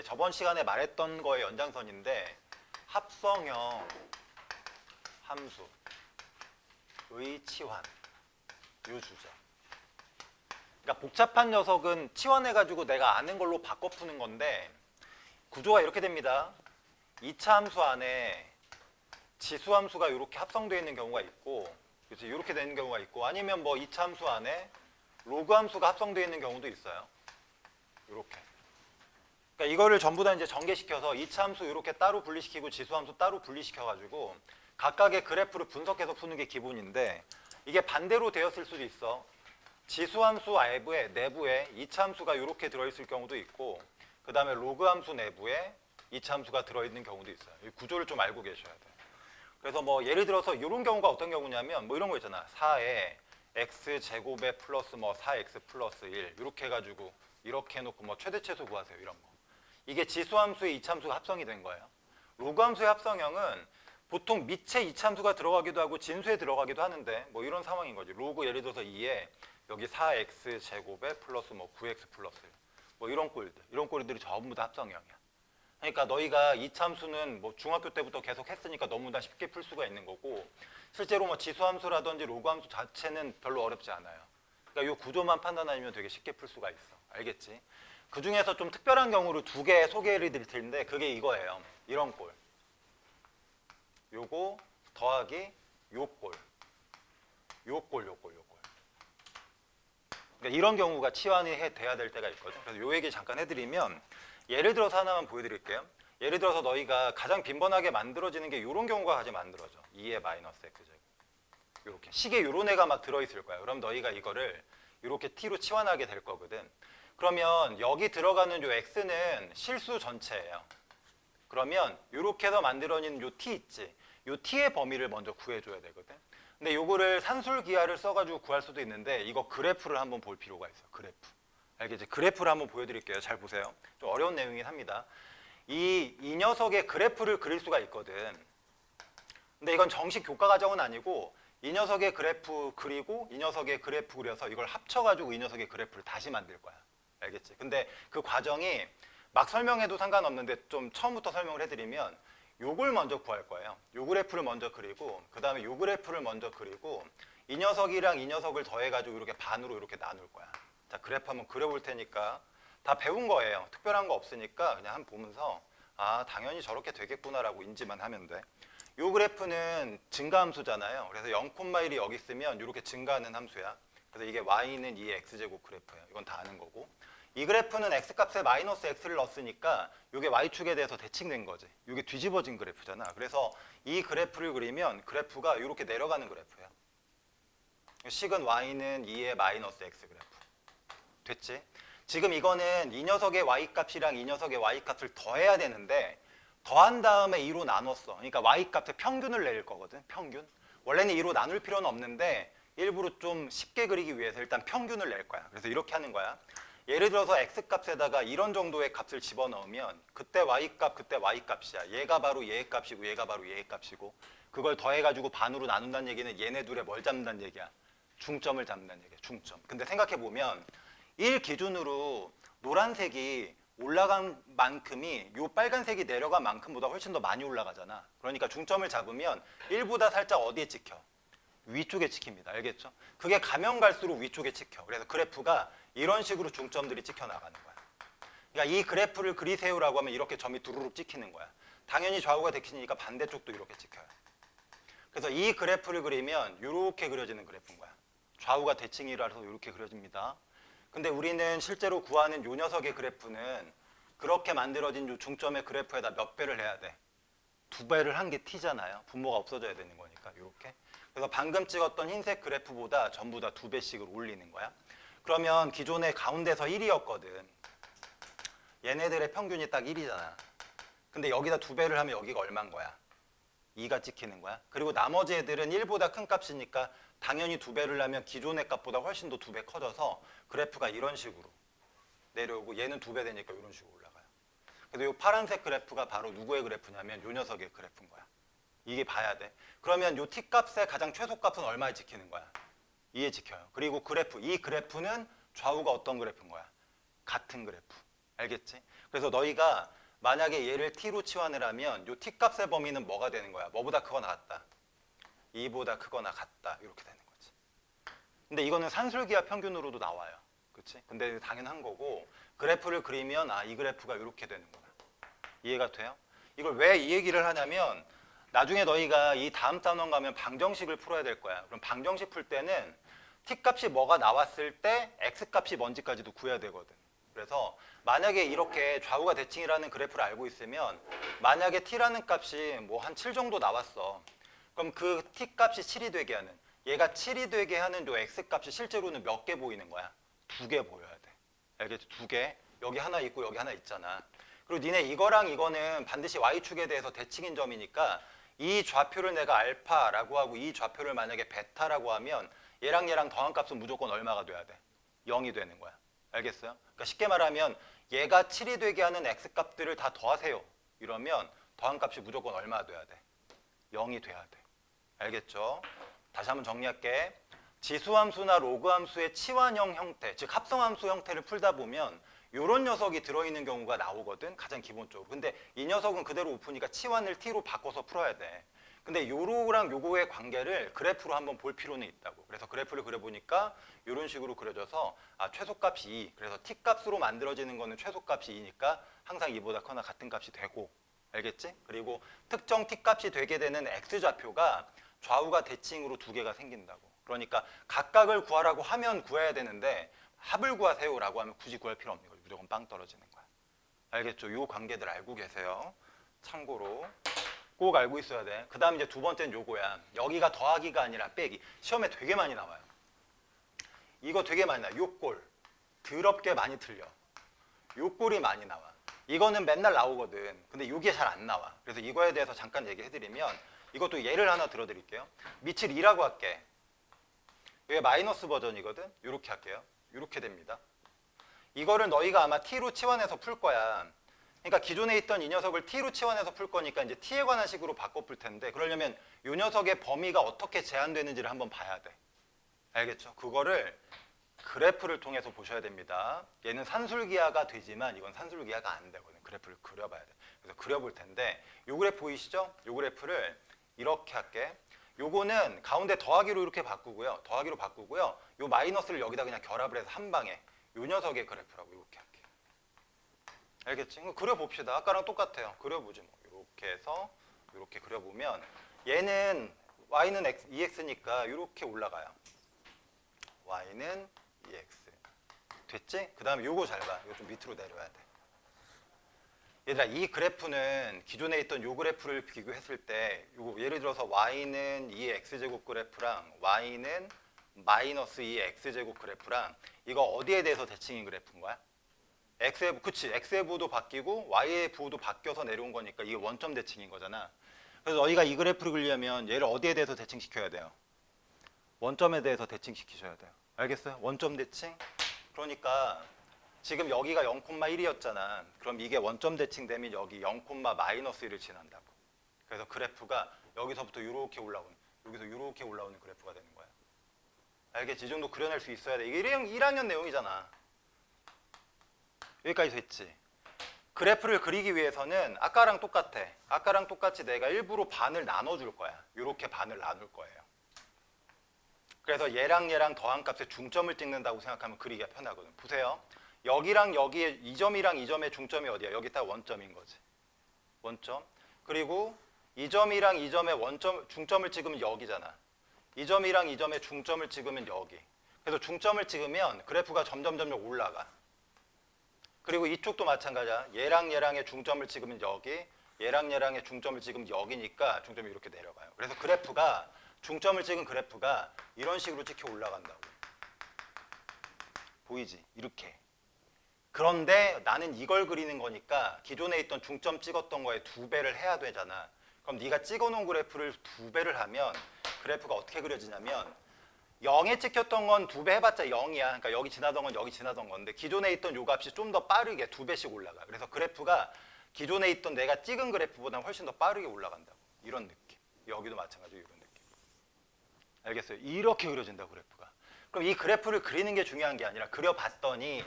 이제 저번 시간에 말했던 거의 연장선인데 합성형 함수의 치환 요 주제. 그러니까 복잡한 녀석은 치환해가지고 내가 아는 걸로 바꿔 푸는 건데 구조가 이렇게 됩니다. 2차 함수 안에 지수 함수가 이렇게 합성되어 있는 경우가 있고, 그렇지? 이렇게 되는 경우가 있고, 아니면 뭐 2차 함수 안에 로그 함수가 합성되어 있는 경우도 있어요. 이렇게. 그러니까 이거를 전부 다 이제 전개시켜서 2차 함수 이렇게 따로 분리시키고 지수 함수 따로 분리시켜가지고 각각의 그래프를 분석해서 푸는 게 기본인데, 이게 반대로 되었을 수도 있어. 지수 함수 내부에 2차 함수가 이렇게 들어있을 경우도 있고, 그 다음에 로그 함수 내부에 2차 함수가 들어있는 경우도 있어요. 이 구조를 좀 알고 계셔야 돼요. 그래서 뭐 예를 들어서 이런 경우가 어떤 경우냐면 뭐 이런 거 있잖아. 4에 x제곱에 플러스 뭐 4x 플러스 1 이렇게 해가지고 이렇게 해놓고 뭐 최대최소 구하세요 이런 거. 이게 지수함수의 2차 함수가 합성이 된 거예요. 로그 함수의 합성형은 보통 밑에 2차 함수가 들어가기도 하고 진수에 들어가기도 하는데 뭐 이런 상황인 거지. 로그 예를 들어서 2에 여기 4x제곱에 플러스 뭐 9x 플러스 1 뭐 이런 꼴들이 전부 다 합성형이야. 그러니까 너희가 2차 함수는 뭐 중학교 때부터 계속 했으니까 너무나 쉽게 풀 수가 있는 거고, 실제로 뭐 지수함수라든지 로그함수 자체는 별로 어렵지 않아요. 그러니까 이 구조만 판단하면 되게 쉽게 풀 수가 있어. 알겠지? 그 중에서 좀 특별한 경우로 두 개 소개를 드릴 텐데 그게 이거예요. 이런 꼴. 요거 더하기 요 꼴. 요 꼴. 그러니까 이런 경우가 치환이 돼야 될 때가 있거든. 그래서 요 얘기 잠깐 해드리면, 예를 들어서 하나만 보여드릴게요. 예를 들어서 너희가 가장 빈번하게 만들어지는 게 이런 경우가 가장 만들어져. 2의 마이너스 x제곱. 이렇게 식에 이런 애가 막 들어있을 거야. 그럼 너희가 이거를 이렇게 t로 치환하게 될 거거든. 그러면 여기 들어가는 요 x는 실수 전체예요. 그러면 이렇게 해서 만들어진 요 t 있지. 요 t의 범위를 먼저 구해줘야 되거든. 근데 요거를 산술기하를 써가지고 구할 수도 있는데 이거 그래프를 한번 볼 필요가 있어요. 그래프. 알겠지? 그래프를 한번 보여드릴게요. 잘 보세요. 좀 어려운 내용이긴 합니다. 이 녀석의 그래프를 그릴 수가 있거든. 근데 이건 정식 교과 과정은 아니고 이 녀석의 그래프 그리고 이 녀석의 그래프 그려서 이걸 합쳐가지고 이 녀석의 그래프를 다시 만들 거야. 알겠지? 근데 그 과정이 막 설명해도 상관없는데 좀 처음부터 설명을 해드리면 요걸 먼저 구할 거예요. 요 그래프를 먼저 그리고 그 다음에 요 그래프를 먼저 그리고 이 녀석이랑 이 녀석을 더해가지고 이렇게 반으로 이렇게 나눌 거야. 자, 그래프 한번 그려볼 테니까 다 배운 거예요. 특별한 거 없으니까 그냥 한번 보면서 아, 당연히 저렇게 되겠구나라고 인지만 하면 돼. 요 그래프는 증가함수잖아요. 그래서 0,1이 여기 있으면 이렇게 증가하는 함수야. 그래서 이게 y는 2의 x제곱 그래프예요. 이건 다 아는 거고. 이 그래프는 x값에 마이너스 x를 넣었으니까 이게 y축에 대해서 대칭된 거지. 이게 뒤집어진 그래프잖아. 그래서 이 그래프를 그리면 그래프가 이렇게 내려가는 그래프야. 식은 y는 2의 마이너스 x 그래프. 됐지? 지금 이거는 이 녀석의 y값이랑 이 녀석의 y값을 더해야 되는데 더한 다음에 2로 나눴어. 그러니까 y값의 평균을 낼 거거든. 평균. 원래는 2로 나눌 필요는 없는데 일부러 좀 쉽게 그리기 위해서 일단 평균을 낼 거야. 그래서 이렇게 하는 거야. 예를 들어서 x값에다가 이런 정도의 값을 집어넣으면 그때 y값 그때 y값이야. 얘가 바로 얘의 값이고 얘가 바로 얘의 값이고 그걸 더해가지고 반으로 나눈다는 얘기는 얘네 둘의 뭘 잡는다는 얘기야. 중점을 잡는다는 얘기야. 중점. 근데 생각해보면 1 기준으로 노란색이 올라간 만큼이 요 빨간색이 내려간 만큼보다 훨씬 더 많이 올라가잖아. 그러니까 중점을 잡으면 1보다 살짝 어디에 찍혀? 위쪽에 찍힙니다. 알겠죠? 그게 가면 갈수록 위쪽에 찍혀. 그래서 그래프가 이런 식으로 중점들이 찍혀 나가는 거야. 그러니까 이 그래프를 그리세요라고 하면 이렇게 점이 두루룩 찍히는 거야. 당연히 좌우가 대칭이니까 반대쪽도 이렇게 찍혀요. 그래서 이 그래프를 그리면 이렇게 그려지는 그래프인 거야. 좌우가 대칭이라서 이렇게 그려집니다. 근데 우리는 실제로 구하는 요 녀석의 그래프는 그렇게 만들어진 요 중점의 그래프에다 몇 배를 해야 돼? 2배를 한 게 t잖아요. 분모가 없어져야 되는 거니까 이렇게. 그래서 방금 찍었던 흰색 그래프보다 전부 다 2배씩을 올리는 거야. 그러면 기존에 가운데서 1이었거든. 얘네들의 평균이 딱 1이잖아. 근데 여기다 2배를 하면 여기가 얼마인 거야? 2가 찍히는 거야. 그리고 나머지 애들은 1보다 큰 값이니까 당연히 2배를 하면 기존의 값보다 훨씬 더 2배 커져서 그래프가 이런 식으로 내려오고 얘는 2배 되니까 이런 식으로 올라가요. 그래서 이 파란색 그래프가 바로 누구의 그래프냐면 이 녀석의 그래프인 거야. 이게 봐야 돼. 그러면 이 t값의 가장 최소값은 얼마에 찍히는 거야? 2에 찍혀요. 그리고 이 그래프는 좌우가 어떤 그래프인 거야? 같은 그래프. 알겠지? 그래서 너희가 만약에 얘를 t로 치환을 하면 요 t 값의 범위는 뭐가 되는 거야? 뭐보다 크거나 같다? 2보다 크거나 같다. 이렇게 되는 거지. 근데 이거는 산술기하 평균으로도 나와요. 그렇지? 근데 당연한 거고 그래프를 그리면 이 그래프가 이렇게 되는 거야. 이해가 돼요? 이걸 왜 이 얘기를 하냐면 나중에 너희가 이 다음 단원 가면 방정식을 풀어야 될 거야. 그럼 방정식 풀 때는 t 값이 뭐가 나왔을 때 x 값이 뭔지까지도 구해야 되거든. 그래서 만약에 이렇게 좌우가 대칭이라는 그래프를 알고 있으면 만약에 t라는 값이 뭐 한 7 정도 나왔어. 그럼 그 t 값이 7이 되게 하는 얘가 7이 되게 하는 요 x 값이 실제로는 몇 개 보이는 거야? 2개 보여야 돼. 알겠지? 2개. 여기 하나 있고 여기 하나 있잖아. 그리고 니네 이거랑 이거는 반드시 y축에 대해서 대칭인 점이니까 이 좌표를 내가 알파라고 하고 이 좌표를 만약에 베타라고 하면 얘랑 얘랑 더한 값은 무조건 얼마가 돼야 돼? 0이 되는 거야. 알겠어요? 그러니까 쉽게 말하면 얘가 7이 되게 하는 x값들을 다 더하세요. 이러면 더한 값이 무조건 얼마 돼야 돼? 0이 돼야 돼. 알겠죠? 다시 한번 정리할게. 지수함수나 로그함수의 치환형 형태, 즉 합성함수 형태를 풀다 보면 이런 녀석이 들어있는 경우가 나오거든, 가장 기본적으로. 근데 이 녀석은 그대로 오프니까 치환을 t로 바꿔서 풀어야 돼. 근데 요거랑 요거의 관계를 그래프로 한번 볼 필요는 있다고. 그래서 그래프를 그려보니까 이런 식으로 그려져서 최소값이 2. 그래서 t값으로 만들어지는 거는 최소값이 2니까 항상 2보다 커나 같은 값이 되고. 알겠지? 그리고 특정 t값이 되게 되는 x좌표가 좌우가 대칭으로 2개가 생긴다고. 그러니까 각각을 구하라고 하면 구해야 되는데 합을 구하세요라고 하면 굳이 구할 필요 없는 거죠. 무조건 빵 떨어지는 거야. 알겠죠? 이 관계들 알고 계세요. 참고로 꼭 알고 있어야 돼. 그 다음 이제 두 번째는 요거야. 여기가 더하기가 아니라 빼기. 시험에 되게 많이 나와요. 이거 되게 많이 나와요. 요 꼴. 더럽게 많이 틀려. 요 꼴이 많이 나와. 이거는 맨날 나오거든. 근데 이게 잘 안 나와. 그래서 이거에 대해서 잠깐 얘기해드리면 이것도 예를 하나 들어드릴게요. 밑을 2라고 할게. 이게 마이너스 버전이거든. 이렇게 할게요. 이렇게 됩니다. 이거를 너희가 아마 t로 치환해서 풀 거야. 그러니까 기존에 있던 이 녀석을 t로 치환해서 풀 거니까 이제 t에 관한 식으로 바꿔 풀 텐데 그러려면 이 녀석의 범위가 어떻게 제한되는지를 한번 봐야 돼. 알겠죠? 그거를 그래프를 통해서 보셔야 됩니다. 얘는 산술기하가 되지만 이건 산술기하가 안 되거든. 그래프를 그려봐야 돼. 그래서 그려볼 텐데 요 그래프 보이시죠? 요 그래프를 이렇게 할게. 요거는 가운데 더하기로 이렇게 바꾸고요. 더하기로 바꾸고요. 요 마이너스를 여기다 그냥 결합을 해서 한 방에 요 녀석의 그래프라고 이렇게 할게. 알겠지? 그려봅시다. 아까랑 똑같아요. 그려보지 뭐. 이렇게 해서 이렇게 그려보면 얘는 y는 ex니까 이렇게 올라가요. y는 ex. 됐지? 그 다음에 요거 잘 봐. 이거 좀 밑으로 내려야 돼. 얘들아, 이 그래프는 기존에 있던 요 그래프를 비교했을 때 요거 예를 들어서 y는 2x제곱 그래프랑 y는 마이너스 2x제곱 그래프랑 이거 어디에 대해서 대칭인 그래프인 거야? x의 그치? x의 부호도 바뀌고 y의 부호도 바뀌어서 내려온 거니까 이게 원점 대칭인 거잖아. 그래서 너희가 이 그래프를 그리려면 얘를 어디에 대해서 대칭시켜야 돼요? 원점에 대해서 대칭시키셔야 돼요. 알겠어요? 원점 대칭? 그러니까 지금 여기가 0,1이었잖아. 그럼 이게 원점 대칭되면 여기 0,-1을 지난다고. 그래서 그래프가 여기서부터 이렇게 올라오는, 여기서 이렇게 올라오는 그래프가 되는 거야. 알겠지? 이 정도 그려낼 수 있어야 돼. 이게 1학년 내용이잖아. 여기까지 됐지? 그래프를 그리기 위해서는 아까랑 똑같아. 아까랑 똑같이 내가 일부러 반을 나눠줄 거야. 이렇게 반을 나눌 거예요. 그래서 얘랑 얘랑 더한 값에 중점을 찍는다고 생각하면 그리기가 편하거든. 보세요. 여기랑 여기에 이 점이랑 이 점의 중점이 어디야? 여기 딱 원점인 거지. 원점. 그리고 이 점이랑 이 점의 원점 중점을 찍으면 여기잖아. 이 점이랑 이 점의 중점을 찍으면 여기. 그래서 중점을 찍으면 그래프가 점점 올라가. 그리고 이쪽도 마찬가지야. 얘랑 얘랑의 중점을 찍으면 여기, 얘랑 얘랑의 중점을 찍으면 여기니까 중점이 이렇게 내려가요. 그래서 그래프가 중점을 찍은 그래프가 이런 식으로 찍혀 올라간다고. 보이지? 이렇게. 그런데 나는 이걸 그리는 거니까 기존에 있던 중점 찍었던 거에 2배를 해야 되잖아. 그럼 네가 찍어놓은 그래프를 2배를 하면 그래프가 어떻게 그려지냐면 0에 찍혔던 건 2배 해봤자 0이야. 그러니까 여기 지나던 건 여기 지나던 건데 기존에 있던 요 값이 좀 더 빠르게 2배씩 올라가. 그래서 그래프가 기존에 있던 내가 찍은 그래프보다 훨씬 더 빠르게 올라간다고. 이런 느낌. 여기도 마찬가지로 이런 느낌. 알겠어요? 이렇게 그려진다 그래프가. 그럼 이 그래프를 그리는 게 중요한 게 아니라 그려봤더니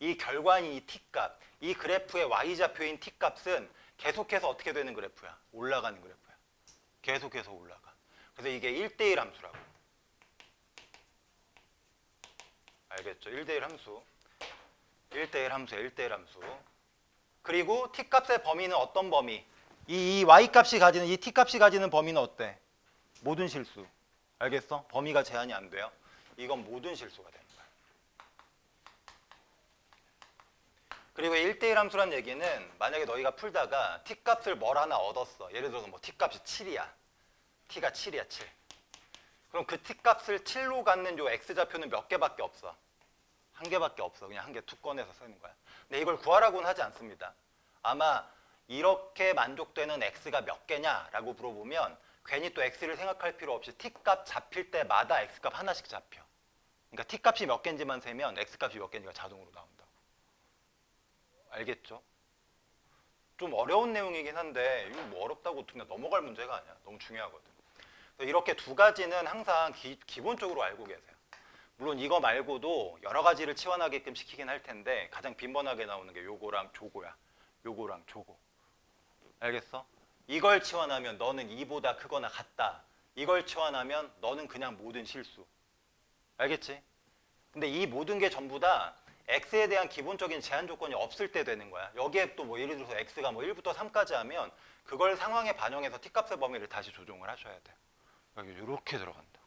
이 결과인 이 t값, 이 그래프의 y좌표인 t값은 계속해서 어떻게 되는 그래프야? 올라가는 그래프야. 계속해서 올라가. 그래서 이게 1대1 함수라고. 알겠죠? 1대1 함수. 1대1 함수야, 1대1 함수. 그리고 t값의 범위는 어떤 범위? 이 y값이 가지는, 이 t값이 가지는 범위는 어때? 모든 실수. 알겠어? 범위가 제한이 안 돼요. 이건 모든 실수가 되는 거야. 그리고 1대1 함수란 얘기는 만약에 너희가 풀다가 t값을 뭘 하나 얻었어. 예를 들어서 뭐 t값이 7이야. t가 7이야, 7. 그럼 그 t값을 7로 갖는 요 x좌표는 몇 개밖에 없어? 한 개밖에 없어. 그냥 한 개 툭 꺼내서 쓰는 거야. 근데 이걸 구하라고는 하지 않습니다. 아마 이렇게 만족되는 x가 몇 개냐라고 물어보면 괜히 또 x를 생각할 필요 없이 t값 잡힐 때마다 x값 하나씩 잡혀. 그러니까 t값이 몇 개인지만 세면 x값이 몇 개인지가 자동으로 나온다고. 알겠죠? 좀 어려운 내용이긴 한데 이거 뭐 어렵다고 그냥 넘어갈 문제가 아니야. 너무 중요하거든. 이렇게 두 가지는 항상 기본적으로 알고 계세요. 물론 이거 말고도 여러 가지를 치환하게끔 시키긴 할 텐데 가장 빈번하게 나오는 게 요거랑 조고야. 요거랑 조고. 알겠어? 이걸 치환하면 너는 2보다 크거나 같다. 이걸 치환하면 너는 그냥 모든 실수. 알겠지? 근데 이 모든 게 전부 다 x에 대한 기본적인 제한 조건이 없을 때 되는 거야. 여기에 또 뭐 예를 들어서 x가 뭐 1부터 3까지 하면 그걸 상황에 반영해서 t값의 범위를 다시 조정을 하셔야 돼요. 여기 이렇게 들어간다고.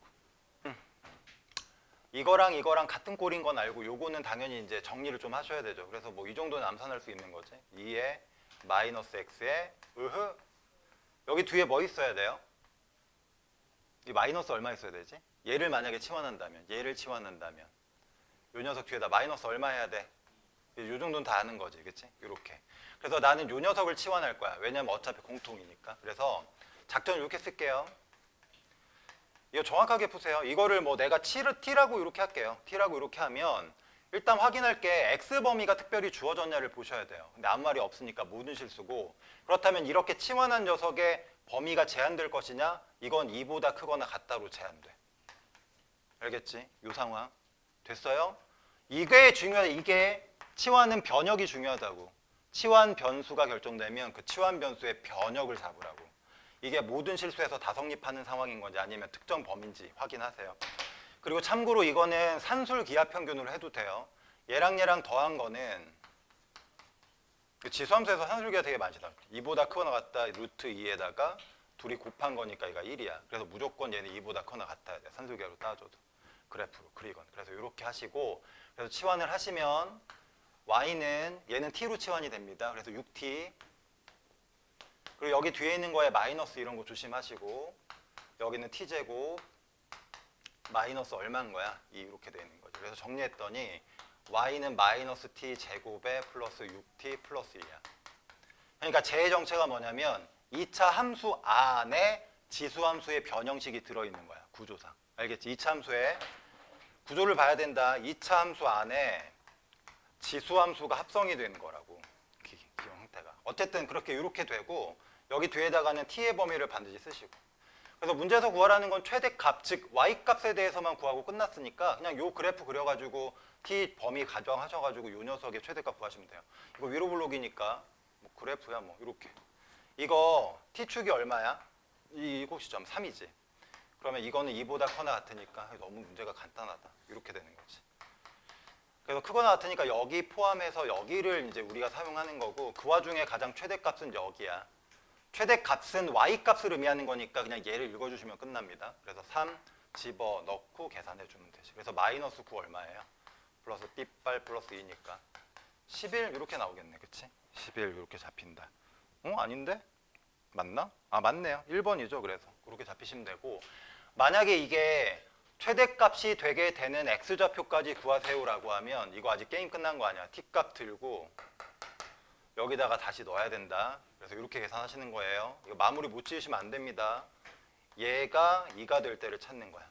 이거랑 이거랑 같은 꼴인 건 알고 요거는 당연히 이제 정리를 좀 하셔야 되죠. 그래서 뭐 이 정도는 암산할 수 있는 거지. 2에 마이너스 x에 여기 뒤에 뭐 있어야 돼요? 이 마이너스 얼마 있어야 되지? 얘를 만약에 치환한다면 요 녀석 뒤에다 마이너스 얼마 해야 돼? 요 정도는 다 아는 거지, 그치? 이렇게. 그래서 나는 요 녀석을 치환할 거야. 왜냐면 어차피 공통이니까. 그래서 작전 이렇게 쓸게요. 이거 정확하게 푸세요. 이거를 뭐 내가 t라고 이렇게 할게요. t라고 이렇게 하면 일단 확인할 게 x 범위가 특별히 주어졌냐를 보셔야 돼요. 근데 아무 말이 없으니까 모든 실수고, 그렇다면 이렇게 치환한 녀석의 범위가 제한될 것이냐? 이건 2보다 크거나 같다로 제한돼. 알겠지? 이 상황. 됐어요? 이게 중요해. 이게 치환은 변역이 중요하다고. 치환 변수가 결정되면 그 치환 변수의 변역을 잡으라고. 이게 모든 실수에서 다 성립하는 상황인 건지 아니면 특정 범위인지 확인하세요. 그리고 참고로 이거는 산술 기하 평균으로 해도 돼요. 얘랑 얘랑 더한 거는 지수함수에서 산술 기하 되게 많이 나와요. 2보다 크거나 같다 루트 2에다가 둘이 곱한 거니까 얘가 1이야. 그래서 무조건 얘는 2보다 크거나 같아야 돼. 산술 기하로 따져도. 그래프로 그리건. 그래서 이렇게 하시고, 그래서 치환을 하시면 y는 얘는 t로 치환이 됩니다. 그래서 6t. 그리고 여기 뒤에 있는 거에 마이너스 이런 거 조심하시고, 여기는 t제곱 마이너스 얼마인 거야? 2 이렇게 되어 있는 거죠. 그래서 정리했더니 y는 마이너스 t 제곱에 플러스 6t 플러스 1이야. 그러니까 제 정체가 뭐냐면 2차 함수 안에 지수함수의 변형식이 들어있는 거야. 구조상. 알겠지? 2차 함수의 구조를 봐야 된다. 2차 함수 안에 지수함수가 합성이 되는 거라고. 기형 형태가. 어쨌든 그렇게 이렇게 되고, 여기 뒤에다가는 t의 범위를 반드시 쓰시고. 그래서 문제에서 구하라는 건 최대값, 즉 y값에 대해서만 구하고 끝났으니까 그냥 요 그래프 그려가지고 t 범위 가정하셔가지고 요 녀석의 최대값 구하시면 돼요. 이거 위로 블록이니까 뭐 그래프야 뭐 이렇게. 이거 t축이 얼마야? 이 7시점 3이지. 그러면 이거는 2보다 커나 같으니까 너무 문제가 간단하다. 이렇게 되는 거지. 그래서 크거나 같으니까 여기 포함해서 여기를 이제 우리가 사용하는 거고, 그 와중에 가장 최대값은 여기야. 최대값은 y값을 의미하는 거니까 그냥 얘를 읽어주시면 끝납니다. 그래서 3 집어넣고 계산해 주면 되지. 그래서 마이너스 9 얼마예요? 플러스 삐빨 플러스 2니까 11 이렇게 나오겠네. 그치? 11 이렇게 잡힌다. 아닌데? 맞나? 아 맞네요. 1번이죠. 그래서 그렇게 잡히시면 되고, 만약에 이게 최대값이 되게 되는 x좌표까지 구하세요라고 하면 이거 아직 게임 끝난 거 아니야. t값 들고 여기다가 다시 넣어야 된다. 그래서 이렇게 계산하시는 거예요. 이거 마무리 못 지으시면 안 됩니다. 얘가 2가 될 때를 찾는 거야.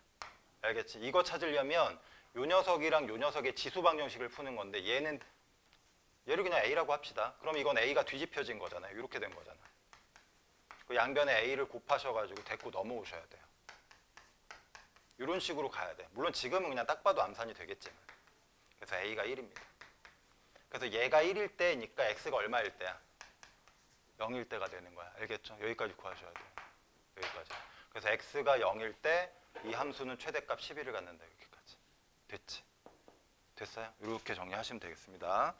알겠지? 이거 찾으려면 요 녀석이랑 요 녀석의 지수 방정식을 푸는 건데, 얘를 그냥 a라고 합시다. 그럼 이건 a가 뒤집혀진 거잖아요. 이렇게 된 거잖아. 그 양변에 a를 곱하셔가지고 데리고 넘어오셔야 돼요. 이런 식으로 가야 돼. 물론 지금은 그냥 딱 봐도 암산이 되겠지만. 그래서 a가 1입니다. 그래서 얘가 1일 때니까 x가 얼마일 때야? 0일 때가 되는 거야. 알겠죠? 여기까지 구하셔야 돼요. 여기까지. 그래서 x가 0일 때 이 함수는 최대값 11을 갖는다. 여기까지. 됐지? 됐어요? 이렇게 정리하시면 되겠습니다.